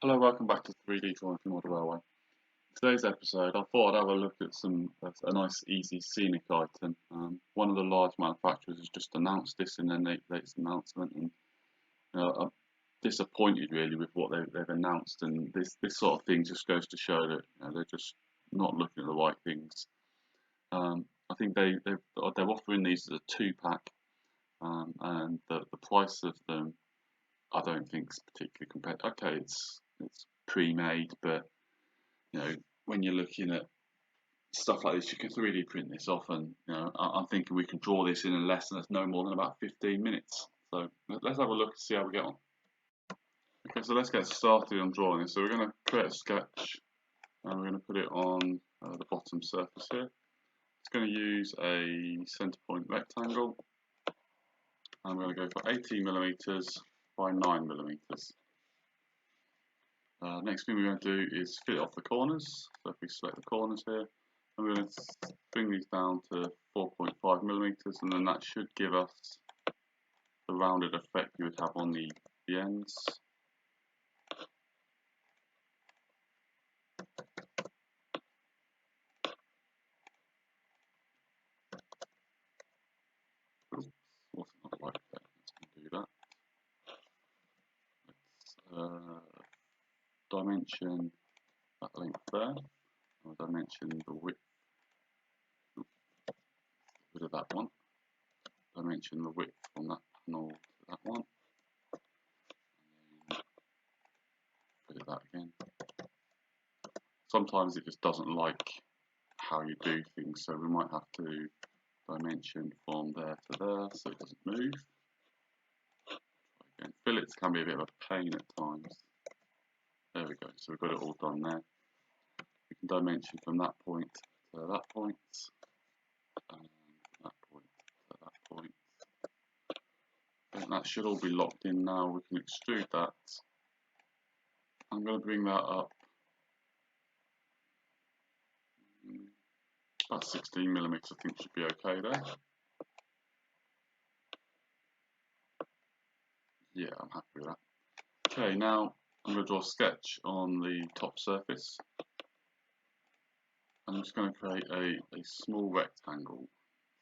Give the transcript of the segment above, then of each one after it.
Hello, welcome back to 3D Drawing for Model Railway. Today's episode, I thought I'd have a look at a nice, easy scenic item. One of the large manufacturers has just announced this in their latest announcement, and I'm disappointed really with what they've announced. And this sort of thing just goes to show that they're just not looking at the right things. I think they're offering these as a 2-pack, and the price of them I don't think it's particularly competitive. Okay, it's pre-made, but when you're looking at stuff like this, you can 3D print this off, and I'm thinking we can draw this in a lesson that's no more than about 15 minutes. So let's have a look and see how we get on. Okay, so let's get started on drawing this. So we're going to create a sketch, and we're going to put it on the bottom surface here. It's going to use a center point rectangle. I'm going to go for 18mm by 9mm. Next thing we're going to do is fit off the corners. So if we select the corners here, I'm going to bring these down to 4.5mm, and then that should give us the rounded effect you would have on the ends. Oops, wasn't not like that. Let's do that. Let's dimension that length there. I'll dimension the width. Oops, rid of that one. Dimension the width from that panel to that one. And then rid of that again. Sometimes it just doesn't like how you do things, so we might have to dimension from there to there so it doesn't move. Again, fillets can be a bit of a pain at times. There we go, so we've got it all done there. We can dimension from that point to that point, and that point to that point. And that should all be locked in now. We can extrude that. I'm going to bring that up about 16mm, I think should be okay there. Yeah, I'm happy with that. Okay, now I'm going to draw a sketch on the top surface. I'm just going to create a small rectangle.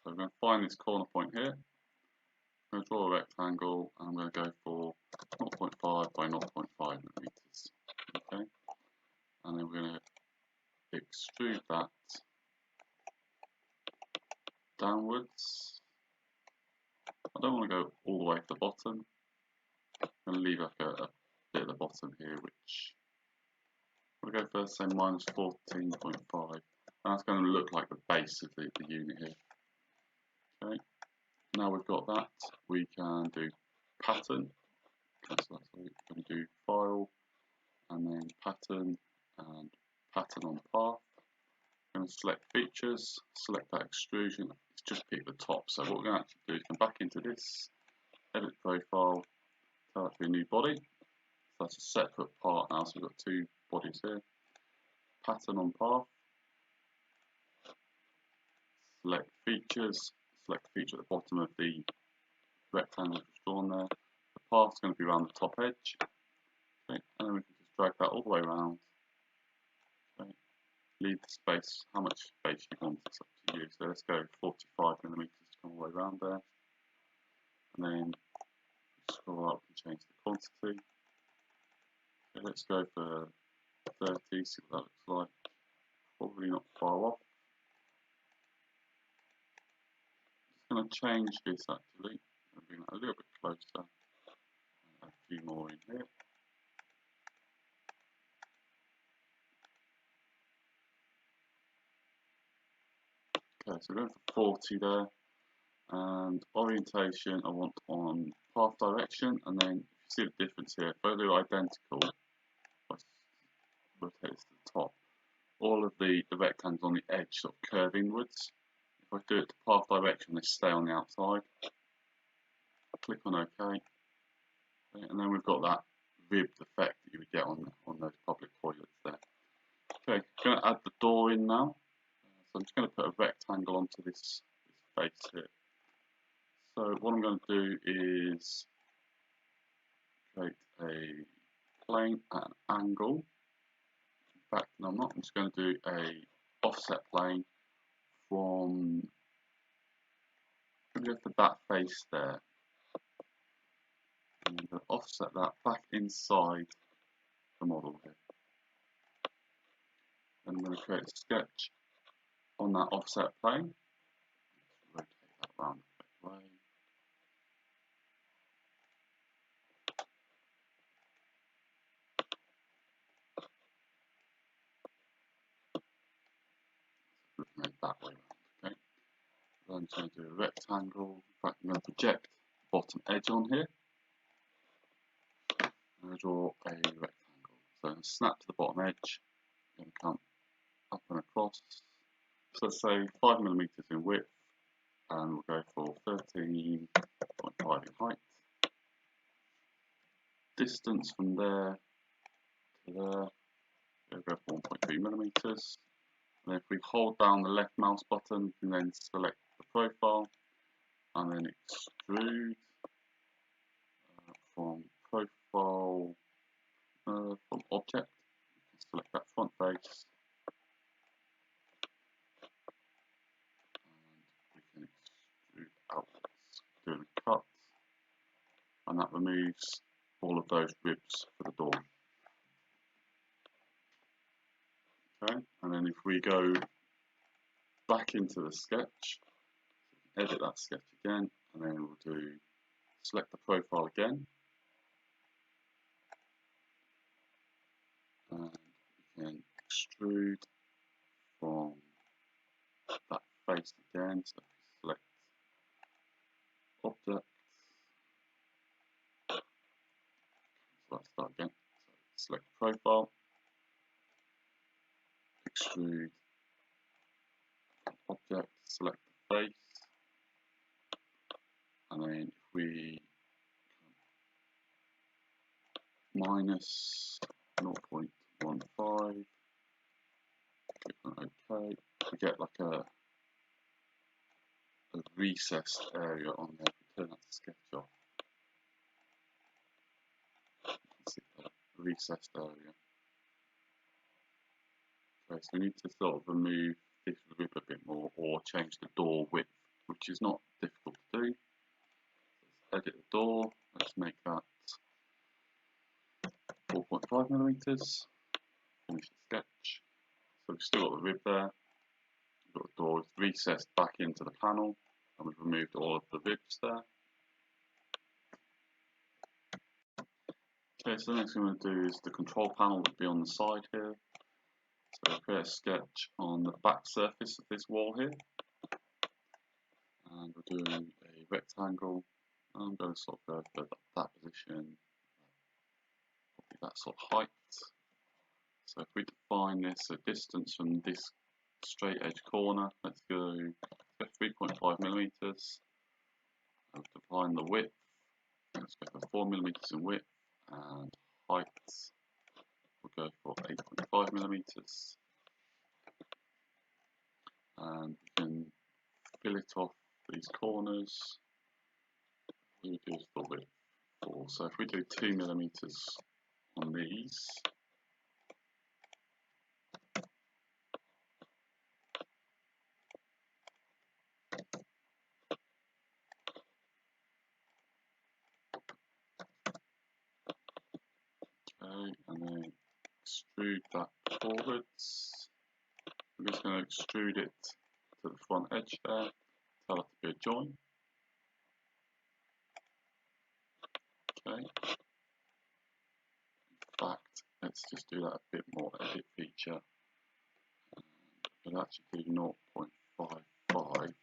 So I'm going to find this corner point here. I'm going to draw a rectangle, and I'm going to go for 0.5 by 0.5mm. Okay, and then we're going to extrude that downwards. I don't want to go all the way to the bottom. I'm going to leave like a bit at the bottom here, which I'm going to go first, say minus 14.5, and that's going to look like the base of the unit here. Okay, now we've got that, we can do pattern. Okay, so that's what we're going to do, file, and then pattern, and pattern on path. I'm going to select features, select that extrusion. It's just pick the top. So what we're going to actually do is come back into this, edit profile, tell that to be a new body. So that's a separate part now, so we've got two bodies here. Pattern on path, select features, select the feature at the bottom of the rectangle that's drawn there. The path's going to be around the top edge. Okay, and then we can just drag that all the way around. Okay, leave the space, how much space you want, it's up to you. So let's go 45mm to come all the way around there. And then scroll up and change the quantity. Okay, let's go for 30, see what that looks like. Probably not far off. Just going to change this actually, and bring that a little bit closer. A few more in here. Okay, so we're going for 40 there. And orientation I want on path direction, and then if you see the difference here, if I do identical, I rotate this to the top, all of the rectangles on the edge sort of curve inwards. If I do it to path direction, they stay on the outside. Click on OK, okay, and then we've got that ribbed effect that you would get on those public toilets there. Okay, I'm going to add the door in now. So I'm just going to put a rectangle onto this face here. So what I'm going to do is create a plane at an angle. In fact, no, I'm not. I'm just going to do a offset plane from just that face there. And I'm going to offset that back inside the model here. Then I'm going to create a sketch on that offset plane. Rotate that around the correct way. Rotate that way around. Okay. Then I'm going to do a rectangle. In fact, I'm going to project the bottom edge on here. I'm going to draw a rectangle. So I'm going to snap to the bottom edge. I'm going to come up and across. So let's say 5mm in width, and we'll go for 13.5 in height. Distance from there to there, we'll go for 1.3mm. And if we hold down the left mouse button, we can then select the profile and then extrude from profile, from object. We can select that front face. Outwards, doing a cut, and that removes all of those ribs for the door. Okay, and then if we go back into the sketch, edit that sketch again, and then we'll do select the profile again, and we can extrude from that face again. So select object. So let's start again. So select profile, extrude object, select the face, and then if we minus 0.15, click on OK, we get like a recessed area on there. If we turn that sketch off, you can see that recessed area. Okay, so we need to sort of remove this rib a bit more, or change the door width, which is not difficult to do. Let's edit the door, let's make that 4.5mm, finish the sketch. So we've still got the rib there, we've got the door recessed back into the panel, and we've removed all of the ribs there. Okay, so the next thing I'm going to do is the control panel would be on the side here. So I'll create a sketch on the back surface of this wall here. And we're doing a rectangle. I'm going to sort of go for that position, probably that sort of height. So if we define this, a distance from this straight edge corner, let's go 3.5mm. I'll define the width. Let's go for 4mm in width, and height, we'll go for 8.5mm. And we can fillet off these corners. We do the width 4. So if we do 2mm on these, okay, and then extrude that forwards. I'm just going to extrude it to the front edge there, tell it to be a join. Okay. In fact, let's just do that a bit more, edit feature. We'll actually do 0.55,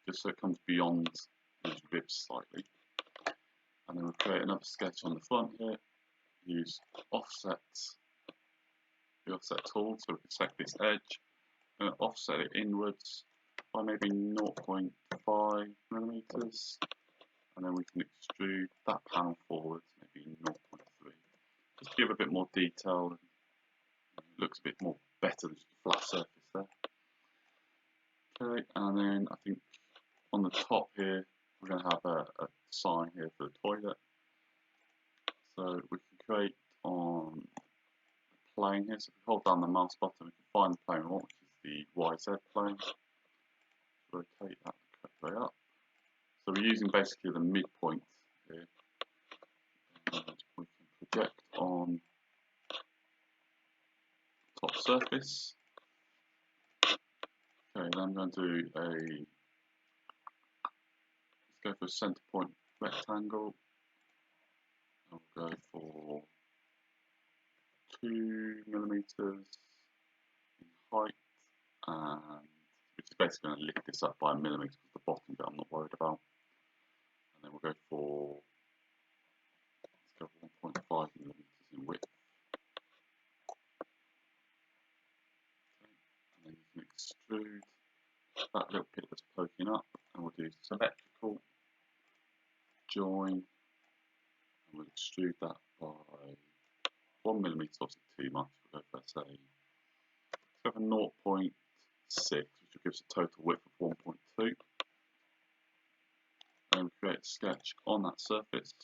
just so it comes beyond these ribs slightly. And then we'll create another sketch on the front here. Use offsets, the offset tool, so we can select this edge and offset it inwards by maybe 0.5mm, and then we can extrude that panel forwards maybe 0.3, just to give a bit more detail. And it looks a bit more better than just a flat surface there. Okay, and then I think on the top here we're going to have a sign here for the toilet. So we can create on plane here. So if we hold down the mouse button, we can find the plane we want, which is the YZ plane. Rotate that the correct way up. So we're using basically the midpoint here. And we can project on the top surface. Okay, then I'm going to do let's go for a center point rectangle. And we'll go for 2 millimeters in height, and which is basically going to lift this up by a millimeter because the bottom bit I'm not worried about. And then we'll go for, let's go 1.5 millimeters in width. Okay. And then you can extrude that little bit that's poking up, and we'll do symmetrical, join, and we'll extrude that by 1 millimeter, obviously too much. We'll go for, say, let's go for 0.6, which will give us a total width of 1.2. And we create a sketch on that surface.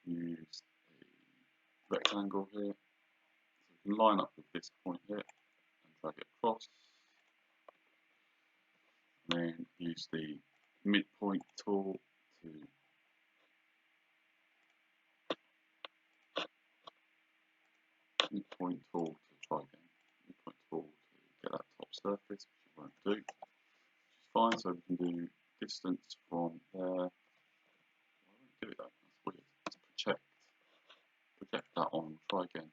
You can use a rectangle here. So we can line up with this point here and drag it across. And then use the midpoint tool to try again. Midpoint tool to get that top surface, which it won't do. Which is fine, so we can do distance from there. Well, I won't do it though, that's weird. Let's project that on, try again.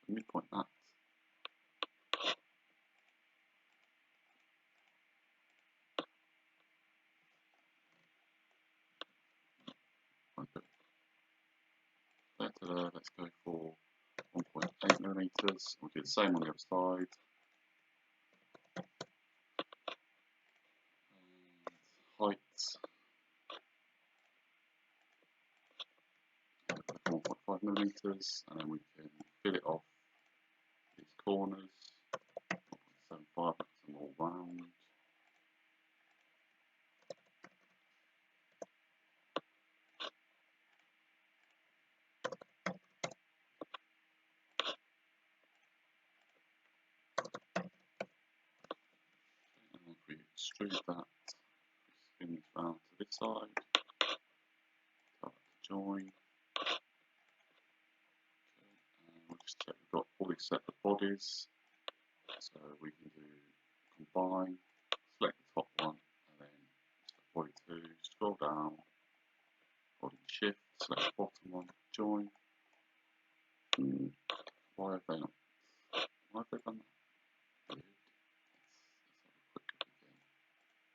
So midpoint that. Let's go for 1.8 millimeters. We'll do the same on the other side. And height 1.5 millimeters, and then we can fill it off these corners. 1.75, that's them all round. And if we extrude that, we spin this round to this side, tell that to join. Okay, and we'll just check we've got all these separate bodies. So we can do combine, select the top one, and then select body 2, scroll down, body shift, select the bottom one, join. Why have they done that? Weird.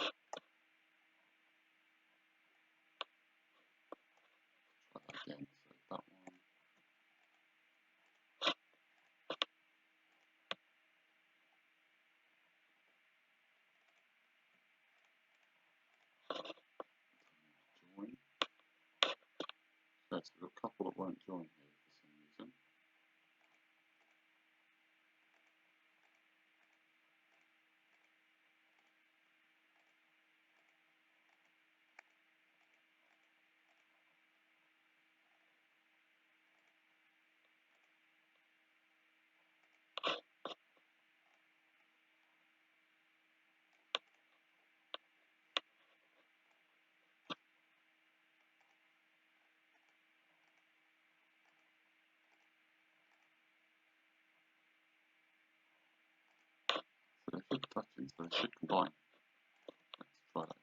Let's have a quick look again. Try that again, select that one. Join. Okay, so we've got a couple that won't join here for some reason. So they should be touching, so they should combine. Let's try that again.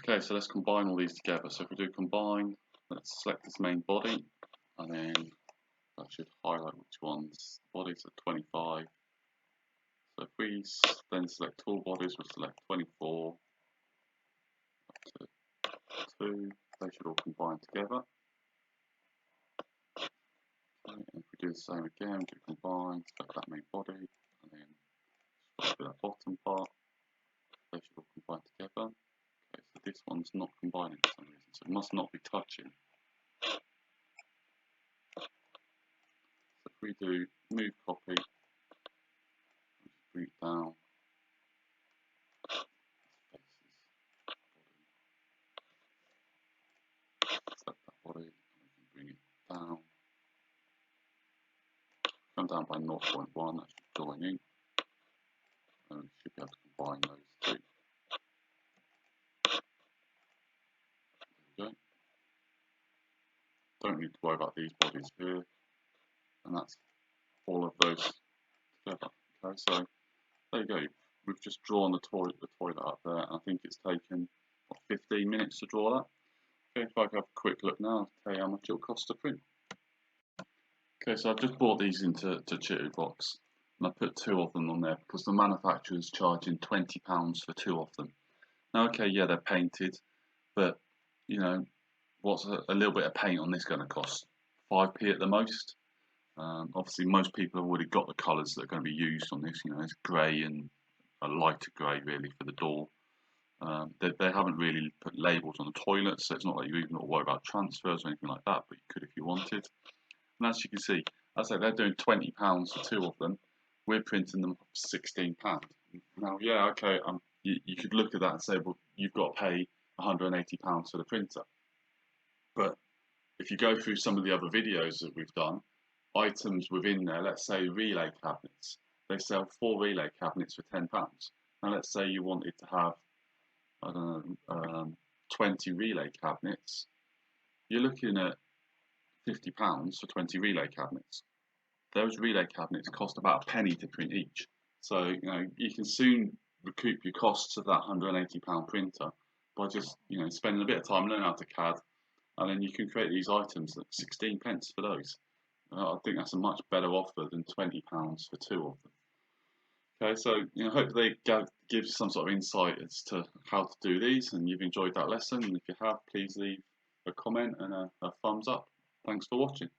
Okay, so let's combine all these together. So if we do combine, let's select this main body, and then that should highlight which ones. The bodies are 25. So if we then select all bodies, we'll select 24 up to 2. They should all combine together. Okay, and if we do the same again, we do combine, select that main body, with that bottom part. They should all combine together. Okay, so this one's not combining for some reason, so it must not be touching. So if we do move copy, bring it down, select that body, and we can bring it down. Come down by 0.1, that should join in, and we should be able to combine those two. There we go. Don't need to worry about these bodies here, and that's all of those together. Okay, so there you go. We've just drawn the toilet up there, and I think it's taken what, 15 minutes to draw that. Okay, if I have a quick look now, I'll tell you how much it'll cost to print. Okay, so I've just bought these into Chitu box, and I put 2 of them on there because the manufacturer's charging £20 for 2 of them. Now, okay, yeah, they're painted, but you know, what's a little bit of paint on this going to cost? 5p at the most. Obviously, most people have already got the colours that are going to be used on this. You know, it's grey and a lighter grey really for the door. They haven't really put labels on the toilet, so it's not like you even got to worry about transfers or anything like that, but you could if you wanted. And as you can see, as I say, they're doing £20 for 2 of them. We're printing them for £16. Now, yeah, okay, you could look at that and say, well, you've got to pay £180 for the printer. But if you go through some of the other videos that we've done, items within there, let's say relay cabinets, they sell 4 relay cabinets for £10. Now, let's say you wanted to have, I don't know, 20 relay cabinets, you're looking at £50 for 20 relay cabinets. Those relay cabinets cost about a penny to print each. So, you know, you can soon recoup your costs of that £180 printer by just, you know, spending a bit of time learning how to CAD, and then you can create these items at 16 pence for those. I think that's a much better offer than £20 for 2 of them. Okay, so you know, hopefully they give some sort of insight as to how to do these, and you've enjoyed that lesson. And if you have, please leave a comment and a thumbs up. Thanks for watching.